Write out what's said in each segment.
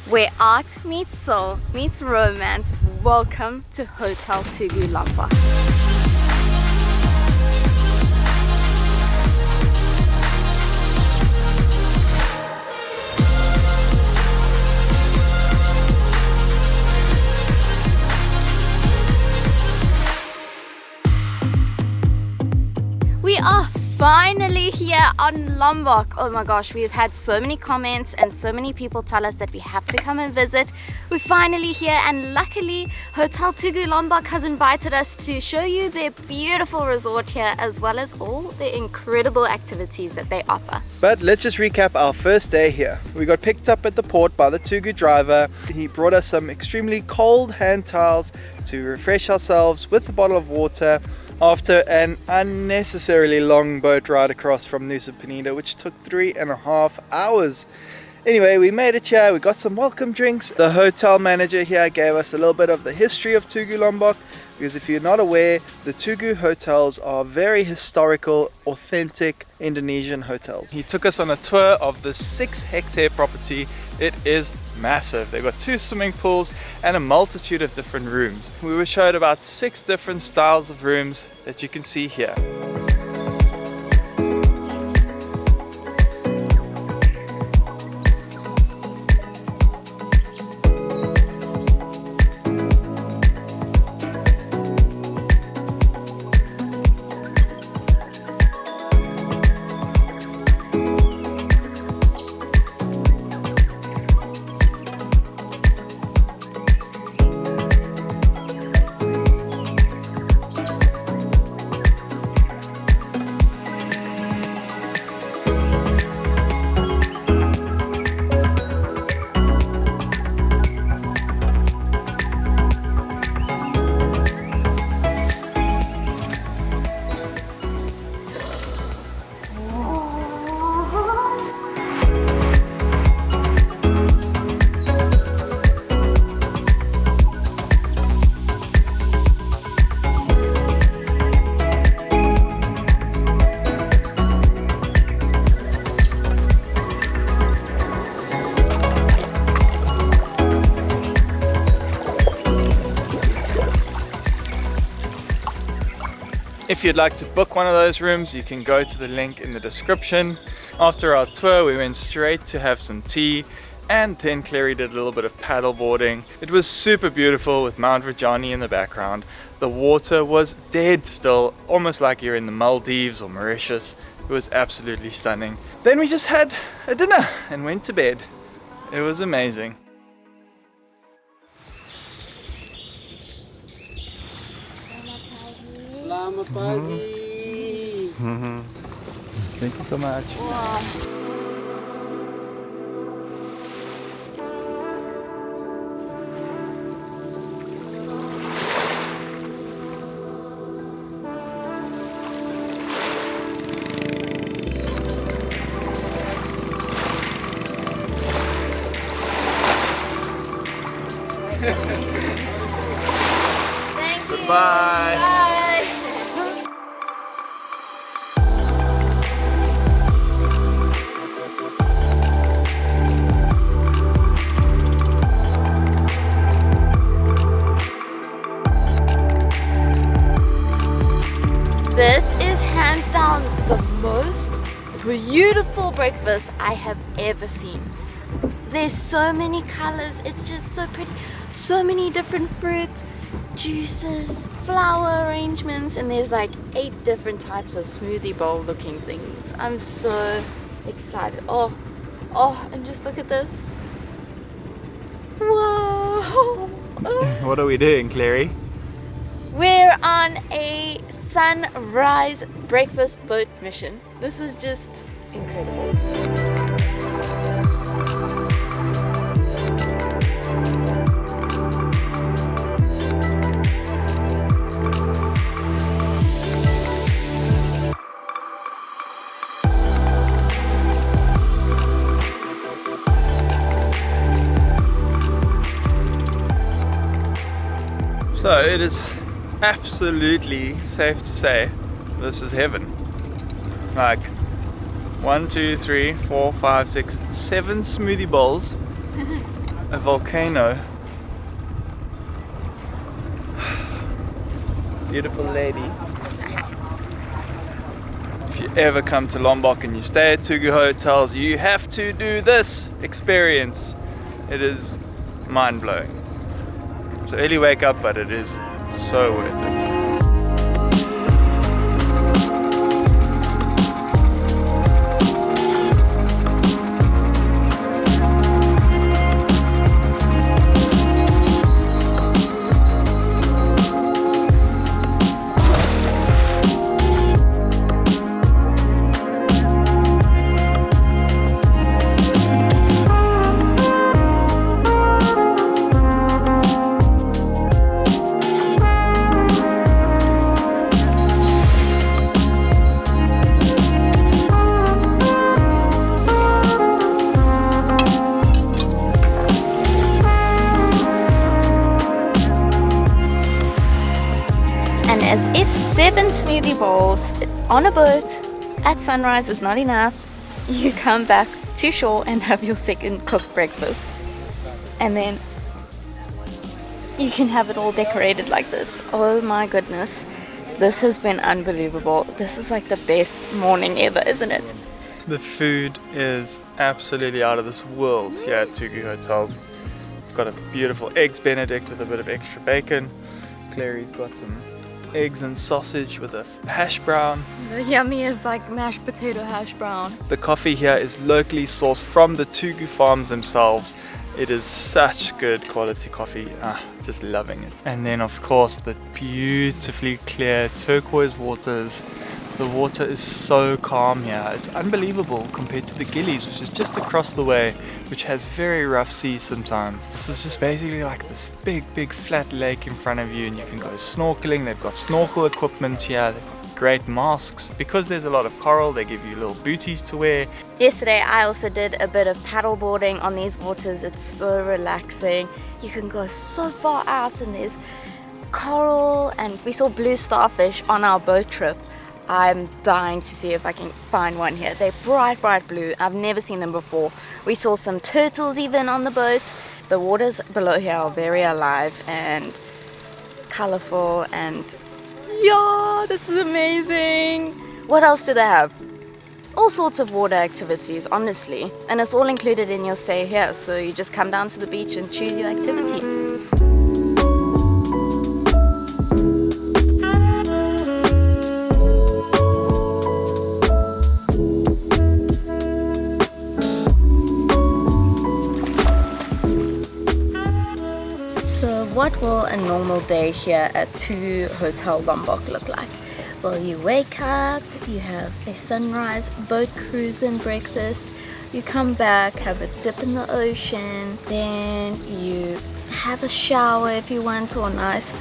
where art meets soul, meets romance. Welcome to Hotel Tugu, Lombok. We are finally here on Lombok. Oh my gosh, we've had so many comments and so many people tell us that we have to come and visit. We're finally here, and luckily Hotel Tugu Lombok has invited us to show you their beautiful resort here, as well as all the incredible activities that they offer. But let's just recap our first day here. We got picked up at the port by the Tugu driver. He brought us some extremely cold hand towels to refresh ourselves with a bottle of water after an unnecessarily long boat ride across from Nusa Penida, which took 3.5 hours. Anyway, we made it here, we got some welcome drinks. The hotel manager here gave us a little bit of the history of Tugu Lombok, because if you're not aware, the Tugu hotels are very historical, authentic Indonesian hotels. He took us on a tour of the 6-hectare property. It is massive. They've got 2 swimming pools and a multitude of different rooms. We were showed about 6 different styles of rooms that you can see here. If you'd like to book one of those rooms, you can go to the link in the description. After our tour, we went straight to have some tea, and then Clary did a little bit of paddle boarding. It was super beautiful with Mount Rajani in the background. The water was dead still, almost like you're in the Maldives or Mauritius. It was absolutely stunning. Then we just had a dinner and went to bed. It was amazing. Selamat pagi. Thank you so much. Wow. Thank you. Bye. Bye. This is hands down the most beautiful breakfast I have ever seen. There's so many colors, it's just so pretty. So many different fruit, juices, flower arrangements, and there's like 8 different types of smoothie bowl looking things. I'm so excited. Oh, and just look at this. Whoa! What are we doing, Clary? We're on a sunrise breakfast boat mission. This is just incredible. So it is absolutely safe to say this is heaven. Like 1, 2, 3, 4, 5, 6, 7 smoothie bowls a volcano. Beautiful lady. If you ever come to Lombok and you stay at Tugu hotels, you have to do this experience. It is mind-blowing. It's an early wake up, but it is so worth it. And as if 7 smoothie bowls on a boat at sunrise is not enough, you come back to shore and have your second cooked breakfast. And then you can have it all decorated like this. Oh my goodness, this has been unbelievable. This is like the best morning ever, isn't it? The food is absolutely out of this world here at Tugu Hotels. We've got a beautiful eggs Benedict with a bit of extra bacon. Clary's got some eggs and sausage with a hash brown. The yummiest like mashed potato hash brown. The coffee here is locally sourced from the Tugu farms themselves. It is such good quality coffee. Just loving it. And then of course the beautifully clear turquoise waters. The water is so calm here. It's unbelievable compared to the Gillies, which is just across the way, which has very rough seas sometimes. This is just basically like this big flat lake in front of you, and you can go snorkeling. They've got snorkel equipment here. They've got great masks. Because there's a lot of coral, they give you little booties to wear. Yesterday I also did a bit of paddle boarding on these waters. It's so relaxing. You can go so far out and there's coral, and we saw blue starfish on our boat trip. I'm dying to see if I can find one here. They're bright blue. I've never seen them before. We saw some turtles even on the boat. The waters below here are very alive and colorful, and yeah, this is amazing. What else do they have? All sorts of water activities, honestly, and it's all included in your stay here, so you just come down to the beach and choose your activity. So what will a normal day here at Tugu Hotel Lombok look like? Well, you wake up, you have a sunrise boat cruise and breakfast, you come back, have a dip in the ocean, then you have a shower if you want, or a nice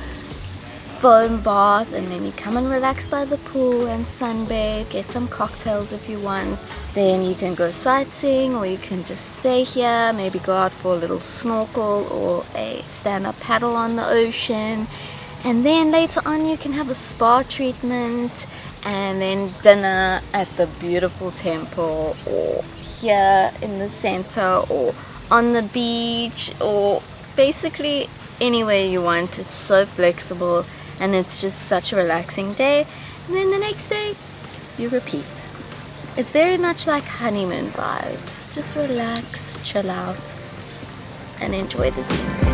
foam bath, and then you come and relax by the pool and sunbathe, get some cocktails if you want. Then you can go sightseeing, or you can just stay here, maybe go out for a little snorkel or a stand-up paddle on the ocean. And then later on you can have a spa treatment, and then dinner at the beautiful temple, or here in the center, or on the beach, or basically anywhere you want. It's so flexible, and it's just such a relaxing day. And then the next day you repeat. It's very much like honeymoon vibes. Just relax, chill out, and enjoy the scenery.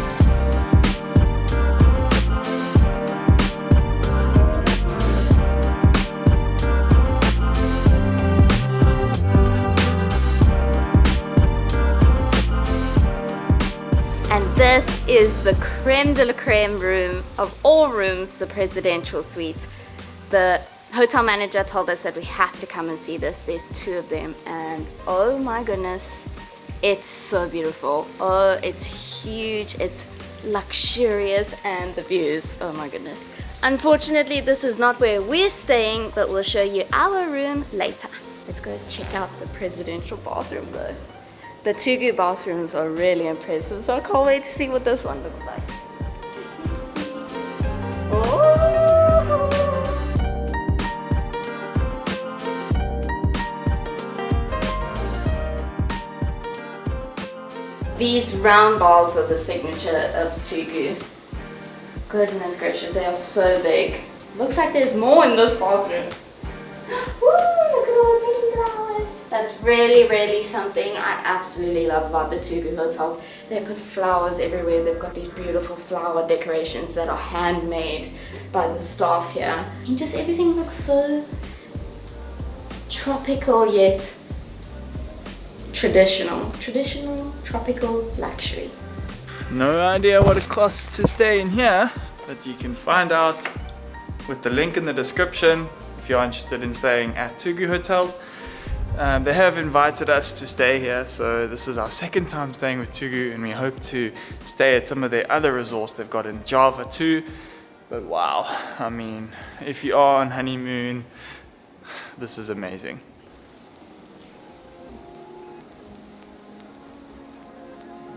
And this is the creme de la creme room of all rooms, the presidential suite. The hotel manager told us that we have to come and see this. There's 2 of them, and oh my goodness, it's so beautiful. Oh, it's huge, it's luxurious, and the views, oh my goodness. Unfortunately, this is not where we're staying, but we'll show you our room later. Let's go check out the presidential bathroom though. The Tugu bathrooms are really impressive, so I can't wait to see what this one looks like. Oh! These round bars are the signature of Tugu. Goodness gracious, they are so big. Looks like there's more in this bathroom. Woo, look at all the pink flowers. That's really something I absolutely love about the Tugu hotels. They put flowers everywhere. They've got these beautiful flower decorations that are handmade by the staff here. And just everything looks so tropical yet traditional. Traditional, tropical, luxury. No idea what it costs to stay in here, but you can find out with the link in the description if you're interested in staying at Tugu hotels. They have invited us to stay here, so this is our second time staying with Tugu, and we hope to stay at some of their other resorts they've got in Java too. But wow, I mean, if you are on honeymoon, this is amazing.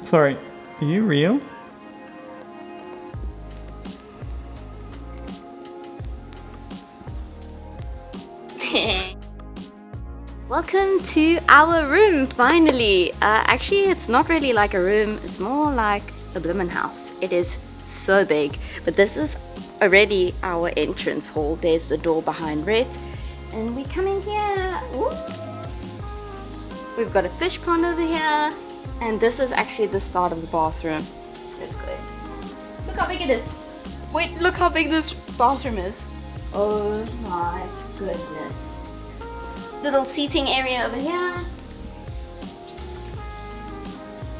Sorry, are you real? Welcome to our room, finally. Actually, it's not really like a room, it's more like a bloomin' house. It is so big, but this is already our entrance hall. There's the door behind Rhett, and we come in here. Woo! We've got a fish pond over here, and this is actually the start of the bathroom. Let's go. Look how big it is. Wait, look how big this bathroom is. Oh my goodness. Little seating area over here.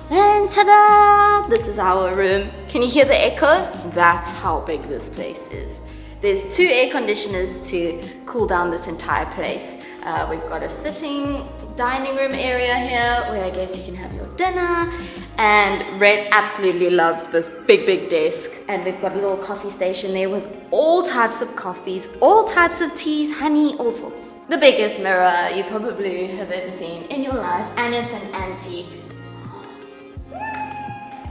And ta-da! This is our room. Can you hear the echo? That's how big this place is. There's 2 air conditioners to cool down this entire place. We've got a sitting dining room area here where I guess you can have your dinner. And Rhett absolutely loves this big desk. And we've got a little coffee station there with all types of coffees, all types of teas, honey, all sorts. The biggest mirror you probably have ever seen in your life, and it's an antique.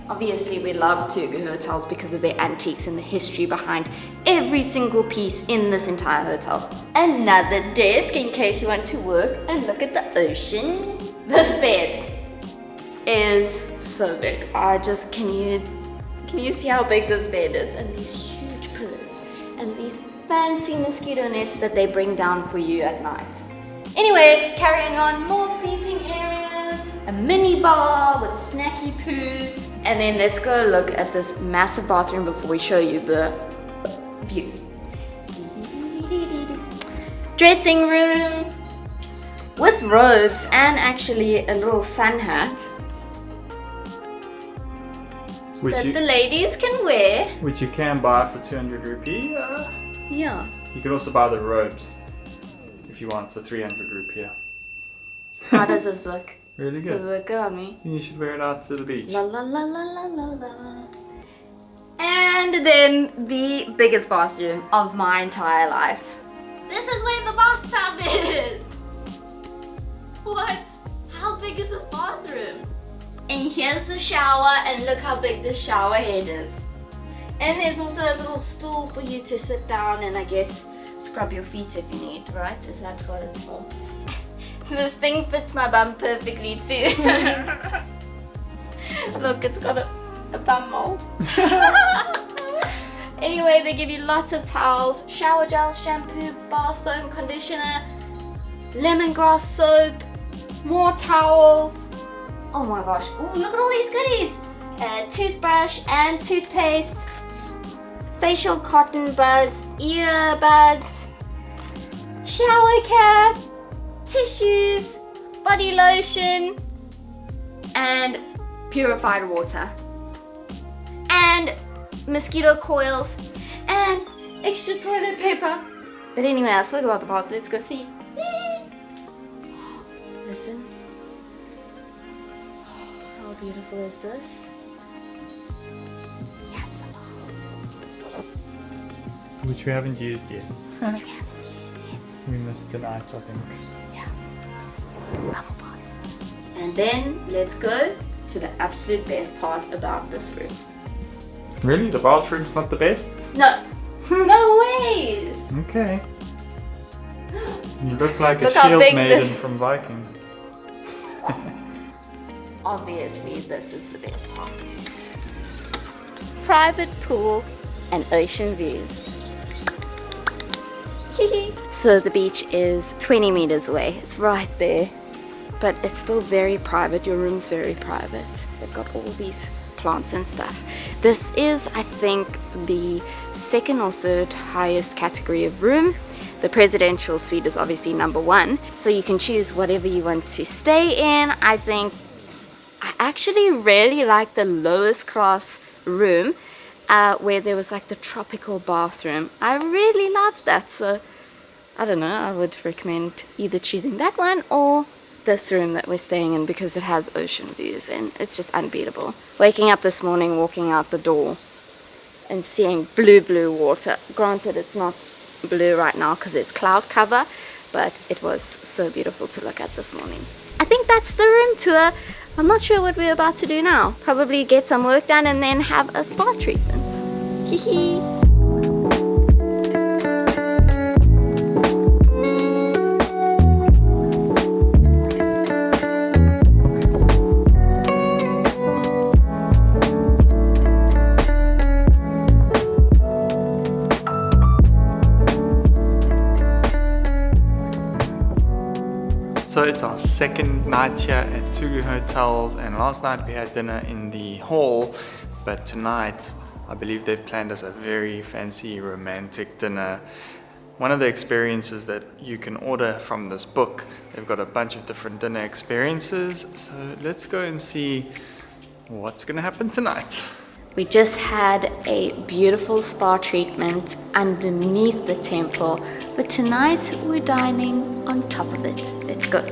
Obviously we love Tugu hotels because of their antiques and the history behind every single piece in this entire hotel. Another desk in case you want to work and look at the ocean. This bed is so big. Can you see how big this bed is? And these huge pillows and these fancy mosquito nets that they bring down for you at night. Anyway, carrying on, more seating areas, a mini bar with snacky poos, and then let's go look at this massive bathroom before we show you the view. Dressing room with robes and actually a little sun hat that the ladies can wear. Which you can buy for 200 rupee. Yeah. You can also buy the robes if you want for 300 rupee. How does this look? Really Does good. it look good on me? You should wear it out to the beach. La la la la la la la. And then the biggest bathroom of my entire life. This is where the bathtub is. What? How big is this bathroom? And here's the shower, and look how big the shower head is. And there's also a little stool for you to sit down and I guess scrub your feet if you need, right? Is that what it's for? This thing fits my bum perfectly too. Look, it's got a bum mold. Anyway, they give you lots of towels, shower gel, shampoo, bath foam, conditioner, lemongrass soap, more towels. Oh my gosh, ooh, look at all these goodies. Toothbrush and toothpaste, facial cotton buds, earbuds, shower cap, tissues, body lotion, and purified water, and mosquito coils, and extra toilet paper. But anyway, I spoke about the bath. Let's go see. Listen. How beautiful is this? Yes. Which we haven't used yet. Which we haven't used yet. We missed tonight, I think. And then let's go to the absolute best part about this room. Really? The bathroom's not the best? No. No ways. Okay. You look like Look a how shield big maiden this- from Vikings. obviously this is the best part. Private pool and ocean views. So the beach is 20 meters away. It's right there, but it's still very private. Your room's very private. They've got all these plants and stuff. This is, I think, the second or third highest category of room. The presidential suite is obviously number 1, so you can choose whatever you want to stay in. I think I actually really like the lowest class room where there was like the tropical bathroom. I really loved that, so I don't know, I would recommend either choosing that one or this room that we're staying in because it has ocean views and it's just unbeatable. Waking up this morning, walking out the door and seeing blue water. Granted, it's not blue right now because it's cloud cover, but it was so beautiful to look at this morning. I think that's the room tour. I'm not sure what we're about to do now. Probably get some work done and then have a spa treatment. Hee. So it's our second night here at Tugu Hotels, and last night we had dinner in the hall, but tonight I believe they've planned us a very fancy romantic dinner. One of the experiences that you can order from this book, they've got a bunch of different dinner experiences, so let's go and see what's gonna happen tonight. We just had a beautiful spa treatment underneath the temple, but tonight we're dining on top of it. Let's go.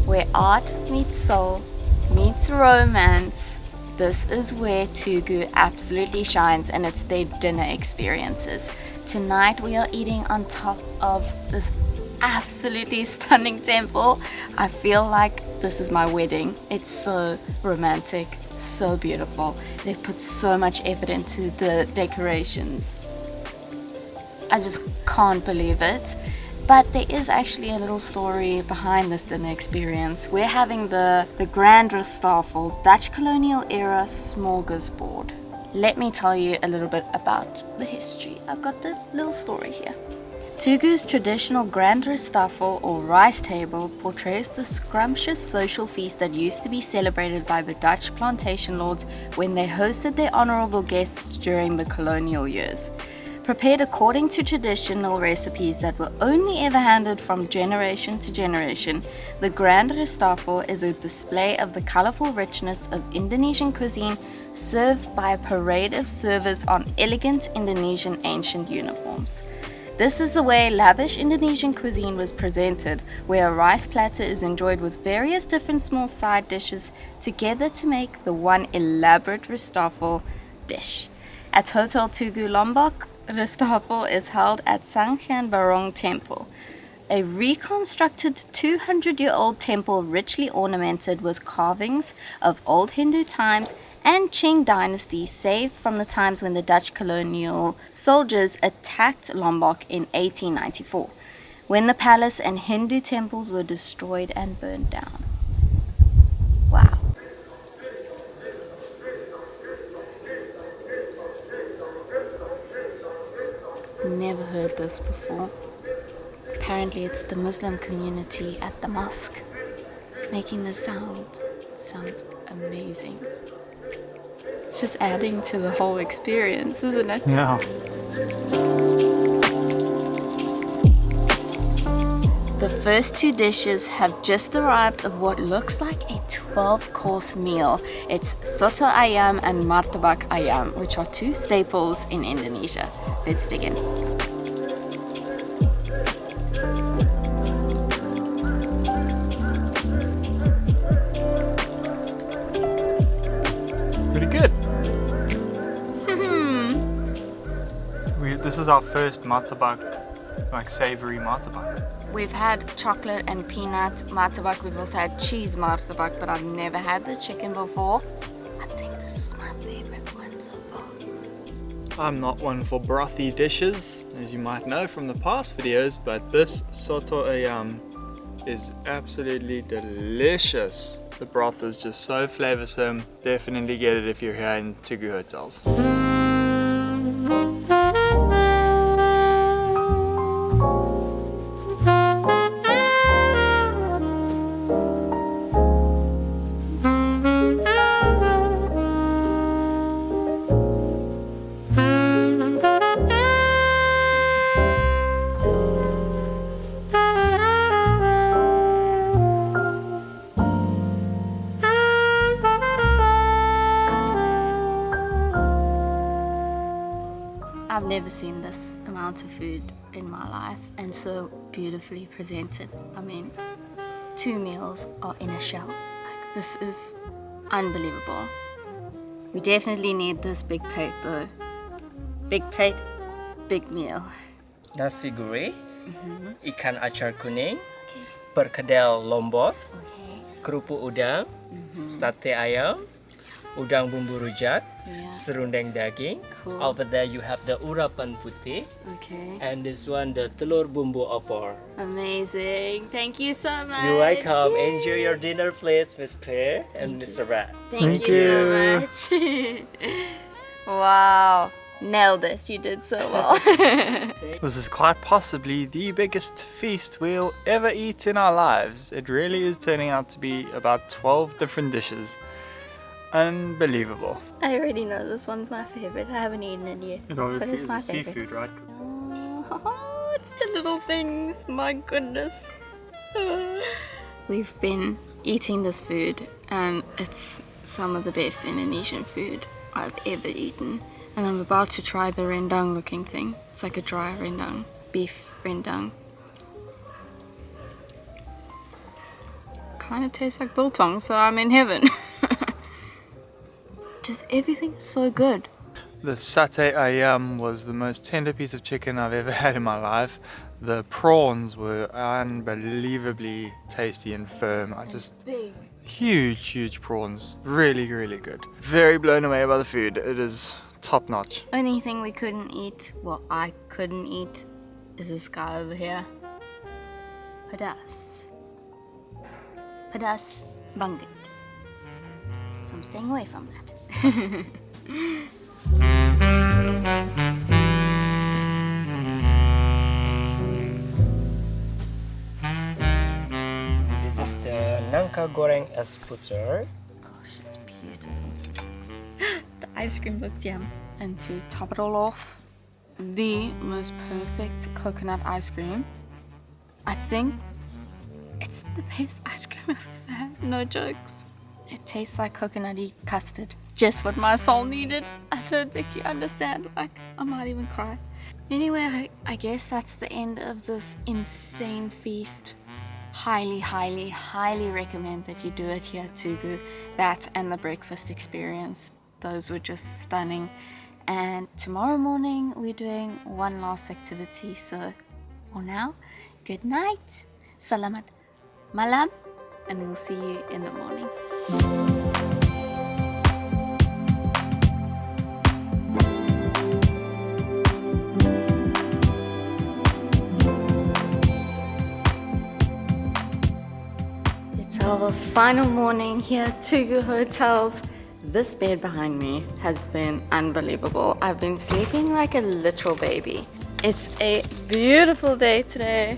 Where art meets soul, meets romance, this is where Tugu absolutely shines, and it's their dinner experiences. Tonight we are eating on top of this absolutely stunning temple. I feel like this is my wedding. It's so romantic, so beautiful. They've put so much effort into the decorations. I just can't believe it. But there is actually a little story behind this dinner experience. We're having the Grand Restafel Dutch colonial era smorgasbord. Let me tell you a little bit about the history. I've got the little story here. Tugu's traditional Grand Restafel or rice table portrays the scrumptious social feast that used to be celebrated by the Dutch plantation lords when they hosted their honorable guests during the colonial years. Prepared according to traditional recipes that were only ever handed from generation to generation, the Grand Restafel is a display of the colorful richness of Indonesian cuisine served by a parade of servers on elegant Indonesian ancient uniforms. This is the way lavish Indonesian cuisine was presented, where a rice platter is enjoyed with various different small side dishes together to make the one elaborate Restafel dish. At Hotel Tugu Lombok, Restafel is held at Sanghyang Barong Temple, a reconstructed 200-year-old temple richly ornamented with carvings of old Hindu times and Qing dynasty saved from the times when the Dutch colonial soldiers attacked Lombok in 1894, when the palace and Hindu temples were destroyed and burned down. Wow. Never heard this before. Apparently it's the Muslim community at the mosque making this sound. It sounds amazing. It's just adding to the whole experience, isn't it? Yeah. The first two dishes have just arrived of what looks like a 12-course meal. It's soto ayam and martabak ayam, which are two staples in Indonesia. Let's dig in. This is our first martabak, like savory martabak. We've had chocolate and peanut martabak. We've also had cheese martabak, but I've never had the chicken before. I think this is my favorite one so far. I'm not one for brothy dishes, as you might know from the past videos, but this soto ayam is absolutely delicious. The broth is just so flavoursome. Definitely get it if you're here in Tugu hotels. I've never seen this amount of food in my life and so beautifully presented. I mean, 2 meals are in a shell. Like, this is unbelievable. We definitely need this big plate though. Big plate, big meal. Nasi goreng, ikan acar kuning, Okay. perkedel Lombok, Okay. kerupuk udang, sate ayam, udang bumbu rujak, Yeah. serundeng daging. Cool. Over there you have the urapan putih, Okay. and this one the telur bumbu opor. Amazing. Thank you so much. You're welcome. Enjoy your dinner, please, Miss Claire and Mr. Rhett. Thank you so much. Wow. Nailed it. You did so well. This is quite possibly the biggest feast we'll ever eat in our lives. It really is turning out to be about 12 different dishes. Unbelievable. I already know this one's my favorite. I haven't eaten it yet. It but obviously it's is my the favorite. seafood, right? Oh, it's the little things. My goodness. We've been eating this food and it's some of the best Indonesian food I've ever eaten. And I'm about to try the rendang looking thing. It's like a dry rendang, beef rendang. Kind of tastes like biltong, so I'm in heaven. Just everything is so good. The satay ayam was the most tender piece of chicken I've ever had in my life. The prawns were unbelievably tasty and firm. Big. Huge prawns. Really good. Very blown away by the food. It is top notch. Only thing we couldn't eat, well, I couldn't eat, is this guy over here. Pedas. Pedas banget. So I'm staying away from that. This is the nangka goreng es puter. Gosh, it's beautiful. The ice cream looks yum. And to top it all off, the most perfect coconut ice cream. I think it's the best ice cream I've ever had. No jokes. It tastes like coconutty custard. Just what my soul needed. I don't think you understand. Like, I might even cry. Anyway, I guess that's the end of this insane feast. Highly recommend that you do it here at Tugu. That and the breakfast experience. Those were just stunning. And tomorrow morning we're doing one last activity. So for now, good night. Salamat malam. And we'll see you in the morning. It's our final morning here at Tugu Hotels. This bed behind me has been unbelievable. I've been sleeping like a literal baby. It's a beautiful day today.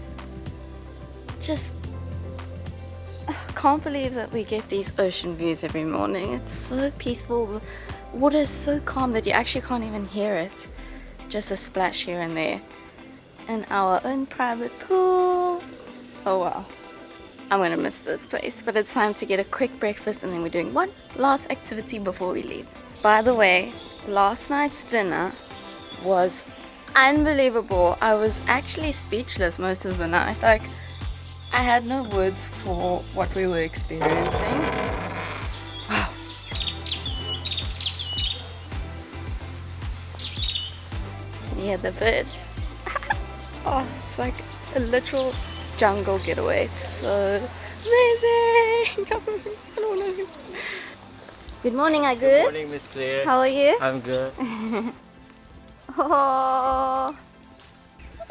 Just can't believe that we get these ocean views every morning. It's so peaceful. The water is so calm that you actually can't even hear it. Just a splash here and there. And our own private pool. Oh wow. I'm gonna miss this place, but it's time to get a quick breakfast and then we're doing one last activity before we leave. By the way, last night's dinner was unbelievable. I was actually speechless most of the night. Like, I had no words for what we were experiencing. Wow. hear the birds. Oh, it's like a literal jungle getaway. It's so amazing. I don't know. Good morning, Agus. Good morning, Miss Claire. How are you? I'm good. Oh,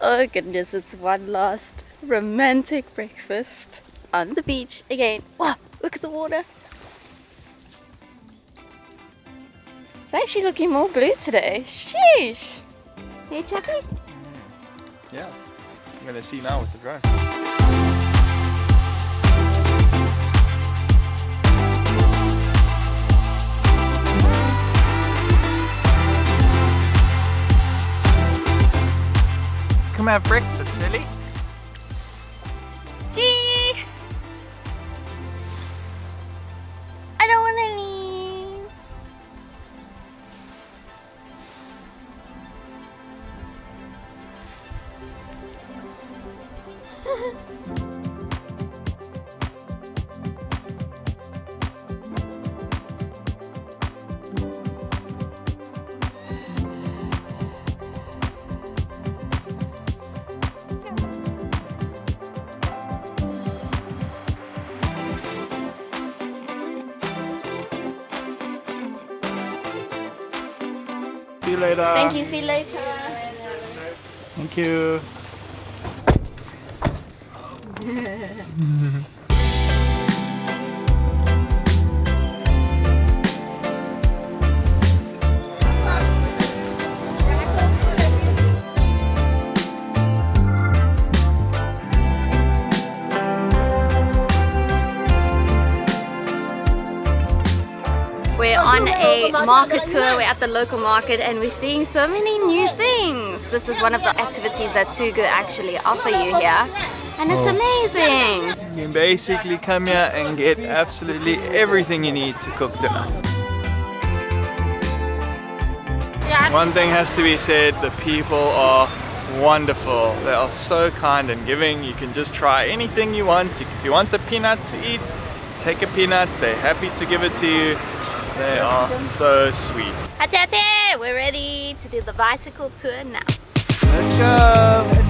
oh goodness, it's one last romantic breakfast on the beach again. Wow, look at the water. It's actually looking more blue today. Sheesh. Hey, Chappie? Yeah, I'm gonna see now with the drone. Come have breakfast, silly. Hey. I don't want to leave. See you later. Thank you, see you later. Thank you. We're on a market tour, we're at the local market and we're seeing so many new things. This is one of the activities that Tugu actually offer you here and it's amazing. You can basically come here and get absolutely everything you need to cook dinner. One thing has to be said, the people are wonderful. They are so kind and giving. You can just try anything you want. If you want a peanut to eat, take a peanut. They're happy to give it to you. They are so sweet. Hatate, we're ready to do the bicycle tour now. Let's go!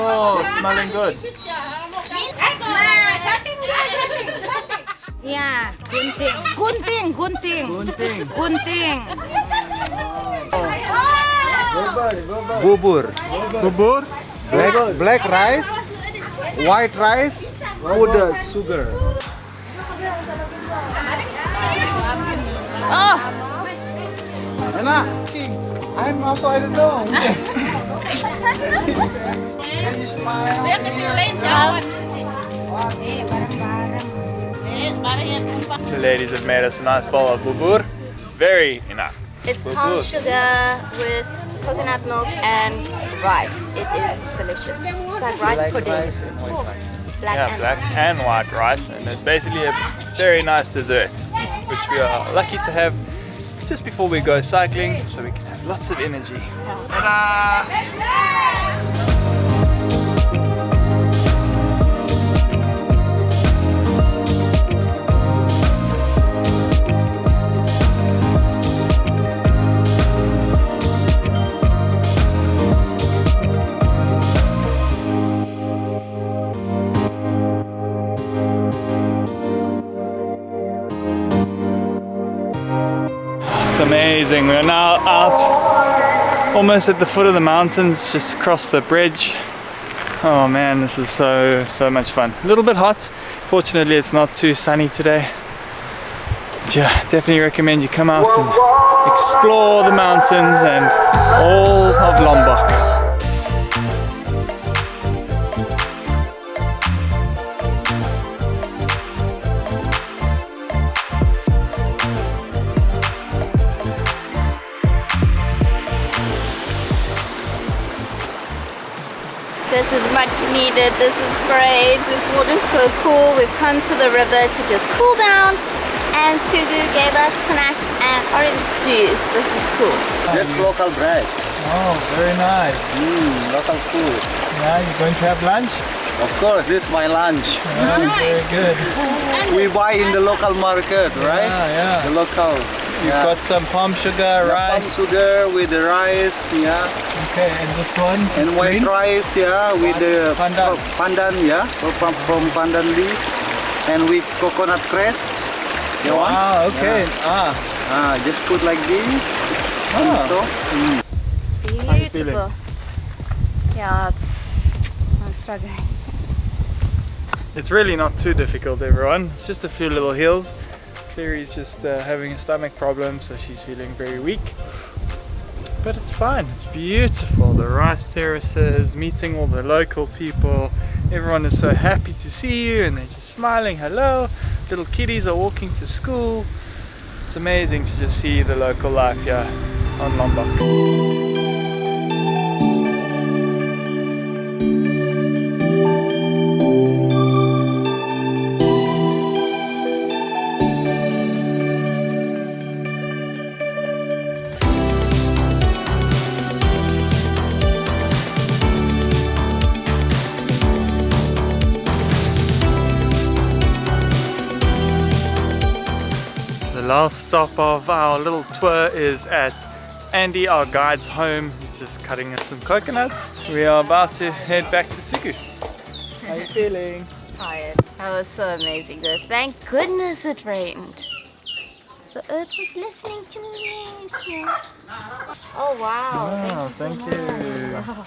Oh, smelling good. Yeah, gunting. Gunting. Bubur, Bubur? black rice, white rice, powder sugar. Oh, Enak. I'm also, I don't know. Can you smile? The ladies have made us a nice bowl of bubur. It's very enough. it's palm sugar with coconut milk and rice. It is delicious. It's like rice pudding. Oh, black Yeah, and black and white rice, and it's basically a very nice dessert, which we are lucky to have just before we go cycling, so we can have lots of energy. Ta-da! It's amazing. We're now out almost at the foot of the mountains, just across the bridge. Oh man, this is so much fun. A little bit hot. Fortunately, it's not too sunny today. But yeah, definitely recommend you come out and explore the mountains and all of Lombok. This is much needed. This is great. This water is so cool. We've come to the river to just cool down, and Tugu gave us snacks and orange juice. This is cool. That's local bread. Oh, very nice. Local food. Yeah, you're going to have lunch? Of course, this is my lunch. Very good. We buy in the local market, right? Yeah. The local. You've got some palm sugar, Palm rice. sugar with the rice, yeah. Okay, and this one? And white green? rice, yeah, with the Pandan. pandan, yeah, from pandan leaf, and with coconut cress. You want? Ah, okay. Yeah. Just put like this. on top. How you feeling? Beautiful. Yeah, I'm struggling. It's really not too difficult, everyone. It's just a few little hills. Clary's just having a stomach problem, so she's feeling very weak. But it's fine, it's beautiful. The rice terraces, meeting all the local people. Everyone is so happy to see you and they're just smiling, hello. Little kiddies are walking to school. It's amazing to just see the local life here on Lombok. The last stop of our little tour is at Andy, our guide's home. He's just cutting us some coconuts. We are about to head back to Tugu. How are you feeling? Tired. That was so amazing though. Thank goodness it rained. The earth was listening to me. Yes, yeah. Oh wow. Thank you so much. Wow.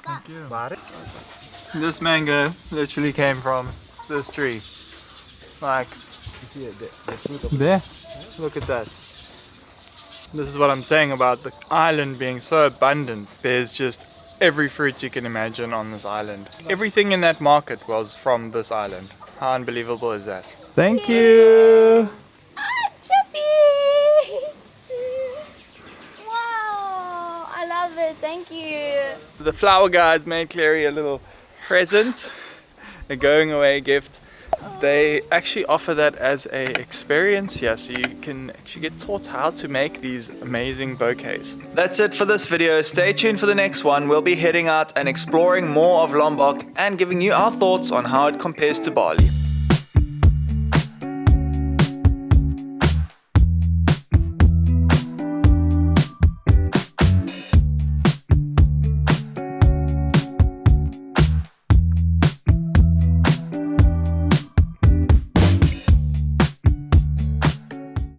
Thank you. This mango literally came from this tree. Like, there. Look at that. This is what I'm saying about the island being so abundant. There's just every fruit you can imagine on this island. Everything in that market was from this island. How unbelievable is that? Thank you. Chuffy! Wow, I love it. Thank you. The flower guides made Clary a little present, a going away gift. They actually offer that as a experience here, so you can actually get taught how to make these amazing bouquets. That's it for this video. Stay tuned for the next one. We'll be heading out and exploring more of Lombok and giving you our thoughts on how it compares to Bali.